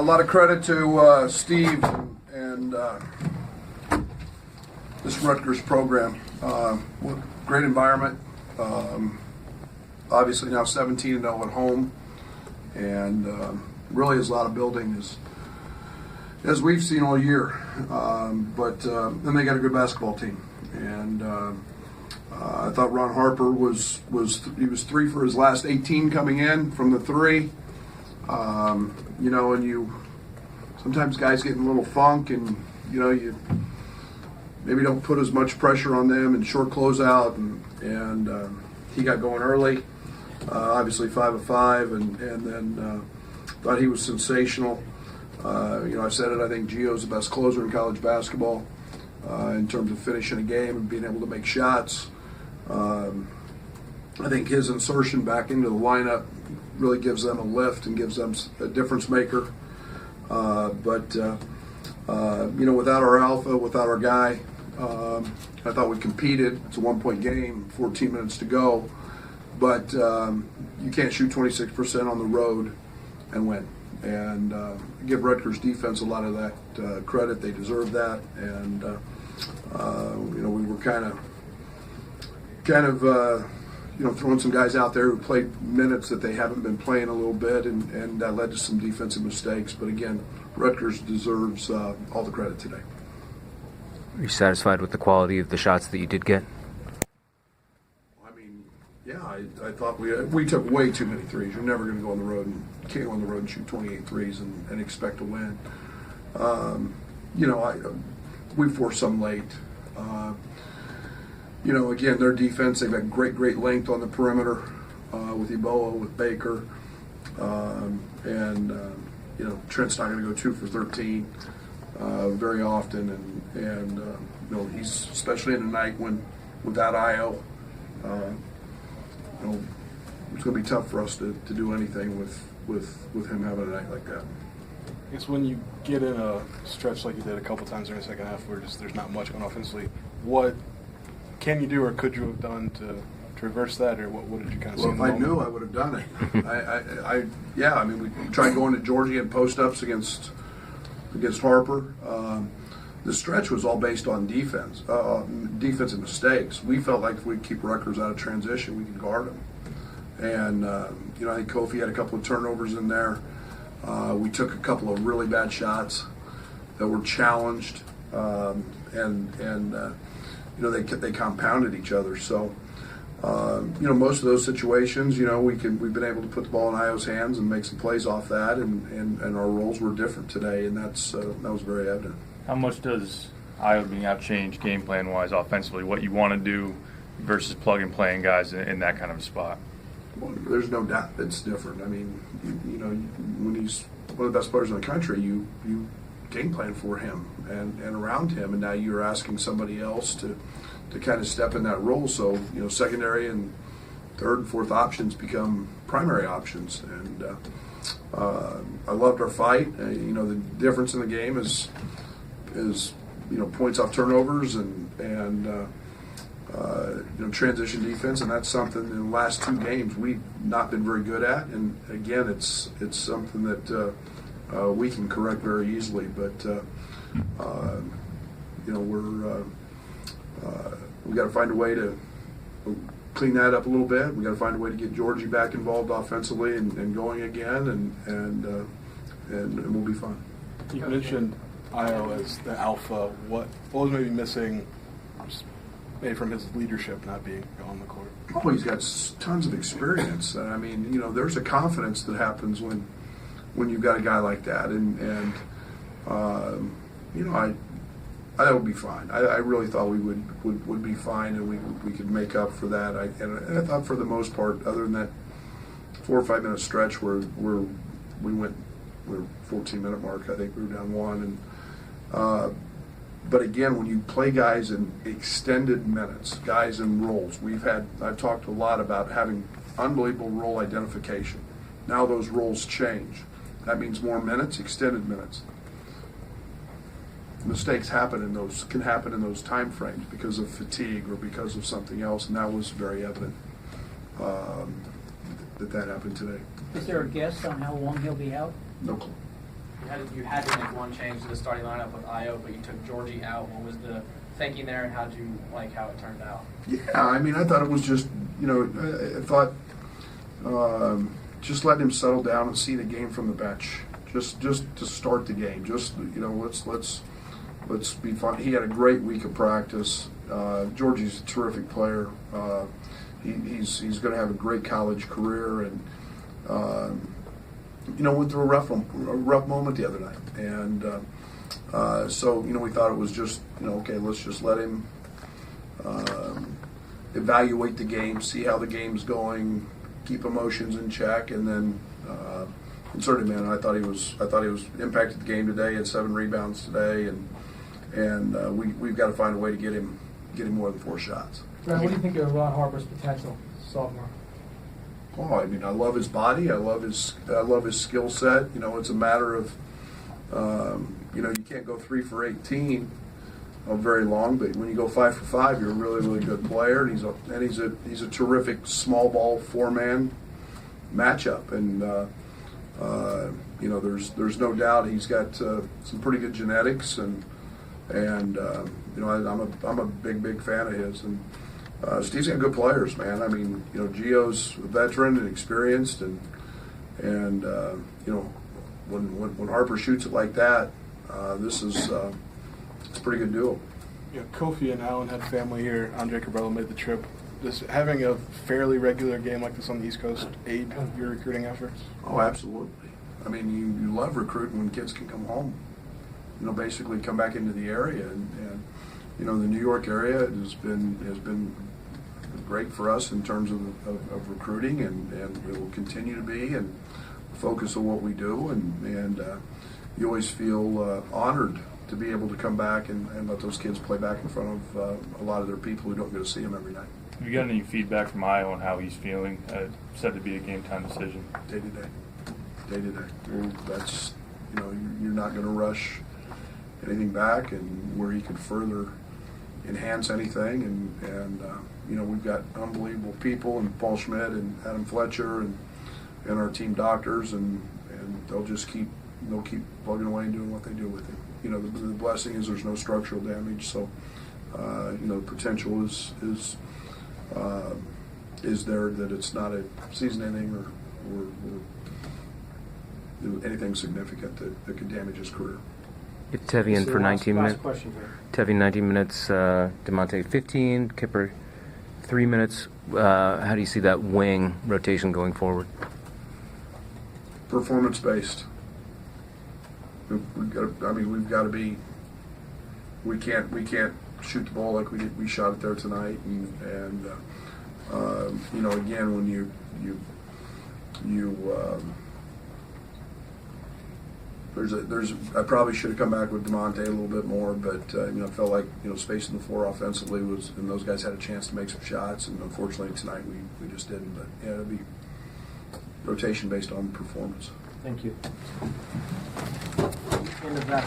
lot of credit to Steve and this Rutgers program. Great environment. Obviously now 17-0 at home, and really is a lot of building as we've seen all year. But then they got a good basketball team, and I thought Ron Harper was 3 for his last 18 coming in from the 3. You know, and you sometimes guys get in a little funk, and you maybe don't put as much pressure on them and short closeout, and he got going early. Obviously 5 of 5, and then thought he was sensational. I said it. I think Gio's the best closer in college basketball in terms of finishing a game and being able to make shots. I think his insertion back into the lineup really gives them a lift and gives them a difference maker. But without our alpha, without our guy, I thought we competed. It's a 1-point game, 14 minutes to go. But you can't shoot 26% on the road and win. And give Rutgers defense a lot of that credit. They deserve that. And we were kind of throwing some guys out there who played minutes that they haven't been playing a little bit, and that led to some defensive mistakes. But again, Rutgers deserves all the credit today. Are you satisfied with the quality of the shots that you did get? Yeah, I thought we took way too many threes. You're never going to go on the road and can't go on the road and shoot 28 threes and expect to win. We forced some late. Again, their defense, they've got great length on the perimeter with Eboa, with Baker, Trent's not going to go 2 for 13 very often, and he's, especially in a night when without Io. It's going to be tough for us to do anything with him having a night like that. I guess when you get in a stretch like you did a couple times during the second half where there's not much going offensively, what can you do or could you have done to reverse that, or what did you kind of see? Well, if I knew, I would have done it. We tried going to Georgia and post-ups against Harper. The stretch was all based on defensive mistakes. We felt like if we keep Rutgers out of transition, we could guard them. And, I think Kofi had a couple of turnovers in there. We took a couple of really bad shots that were challenged, they compounded each other. So, most of those situations, we've been able to put the ball in Io's hands and make some plays off that, and our roles were different today, and that was very evident. How much does Iowa being out change game plan wise offensively, what you want to do versus plug and playing guys in that kind of a spot? Well, there's no doubt it's different. When he's one of the best players in the country, you game plan for him and around him, and now you're asking somebody else to kind of step in that role. So, secondary and third and fourth options become primary options. And I loved our fight. The difference in the game is points off turnovers and transition defense, and that's something in the last 2 games we've not been very good at. And again, it's something that we can correct very easily. But we got to find a way to clean that up a little bit. We got to find a way to get Georgie back involved offensively and going again, and we'll be fine. You mentioned Io as the alpha. What was maybe missing, maybe from his leadership not being on the court? Oh, he's got tons of experience. There's a confidence that happens when you've got a guy like that, and I thought we'd be fine. I really thought we would be fine, and we could make up for that. And I thought for the most part, other than that 4 or 5 minute stretch where we were 14-minute mark, I think we were down 1, and but again, when you play guys in extended minutes, guys in roles, I've talked a lot about having unbelievable role identification. Now those roles change. That means more minutes, extended minutes. Mistakes can happen in those time frames because of fatigue or because of something else, and that was very evident that happened today. Is there a guess on how long he'll be out? No clue. You had to make one change to the starting lineup with Io, but you took Georgie out. What was the thinking there, and how did you like how it turned out? Yeah, I mean, I thought it was just, I thought just letting him settle down and see the game from the bench, just to start the game. Just let's be fun. He had a great week of practice. Georgie's a terrific player. He's going to have a great college career, and went through a rough moment the other night, and so we thought it was just okay, let's just let him evaluate the game, see how the game's going, keep emotions in check, and then insert him in. I thought he was impacted the game today. He had 7 rebounds today, and we've got to find a way to get him more than 4 shots. What do you think of Ron Harper's potential, sophomore? Oh, I mean, I love his body. I love his skill set. It's a matter of, you can't go 3 for 18 very long, but when you go 5 for 5, you're a really, really good player. And he's a terrific small ball 4-man matchup. And there's no doubt he's got some pretty good genetics, and I'm a big fan of his. And Steve's got good players, man. I mean, Gio's a veteran and experienced, and when Harper shoots it like that, it's a pretty good duo. Kofi and Allen had family here. Andre Cabrillo made the trip. Does having a fairly regular game like this on the East Coast aid your recruiting efforts? Oh, absolutely. I mean, you love recruiting when kids can come home. Basically come back into the area, and the New York area has been great for us in terms of recruiting, and it will continue to be, and focus on what we do, and you always feel honored to be able to come back and let those kids play back in front of a lot of their people who don't get to see them every night. Have you got any feedback from Io on how he's feeling? Said to be a game time decision. Day to day. That's you're not going to rush anything back, and where he could further enhance anything, and we've got unbelievable people, and Paul Schmidt and Adam Fletcher and our team doctors, and they'll keep plugging away and doing what they do with him. The blessing is there's no structural damage, so the potential is there that it's not a season-ending or anything significant that could damage his career. Get Tevi in for 19 minutes. Question here. Tevi 19 minutes, DeMonte 15, Kipper 3 minutes. How do you see that wing rotation going forward? Performance-based. We've got to be. We can't shoot the ball like we shot it there tonight, and again, when you I probably should have come back with DeMonte a little bit more, but I felt like spacing the floor offensively was, and those guys had a chance to make some shots, and unfortunately tonight we just didn't. But yeah, it'll be rotation based on performance. Thank you. End of that.